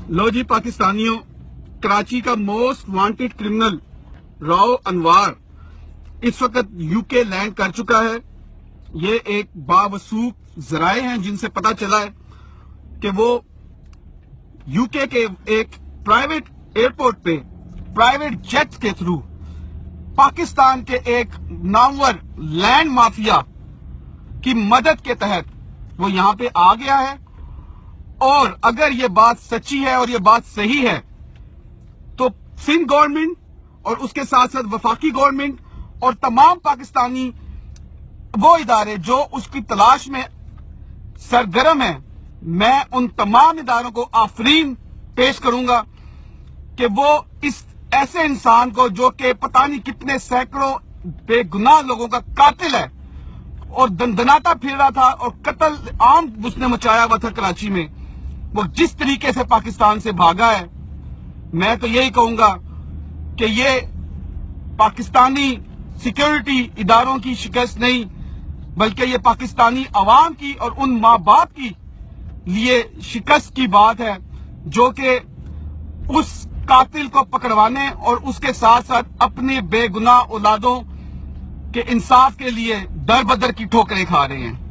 लो जी पाकिस्तानियों, कराची का most wanted criminal Rao अनवार इस वक्त यूके लैंड कर चुका है। ये एक बावसूख जराए हैं जिनसे पता चला है कि वो यूके के एक प्राइवेट एयरपोर्ट पे प्राइवेट जेट के थ्रू पाकिस्तान के एक नामवर लैंड माफिया की मदद के तहत वो यहां पे आ गया है। और अगर ये बात सच्ची है और ये बात सही है तो सिंध गवर्नमेंट और उसके साथ साथ वफाकी गवर्नमेंट और तमाम पाकिस्तानी वो इदारे जो उसकी तलाश में सरगर्म है, मैं उन तमाम इदारों को आफरीन पेश करूंगा कि वो इस ऐसे इंसान को जो कि पता नहीं कितने सैकड़ों बेगुनाह लोगों का कातिल है और दंदनाता फिर रहा था और कत्ल आम उसने मचाया हुआ था कराची में, वो जिस तरीके से पाकिस्तान से भागा है, मैं तो यही कहूंगा कि ये पाकिस्तानी सिक्योरिटी इदारों की शिकस्त नहीं बल्कि ये पाकिस्तानी अवाम की और उन माँ बाप की लिए शिकस्त की बात है जो कि उस कातिल को पकड़वाने और उसके साथ साथ अपने बेगुनाह औलादों के इंसाफ के लिए दर बदर की ठोकरें खा रहे हैं।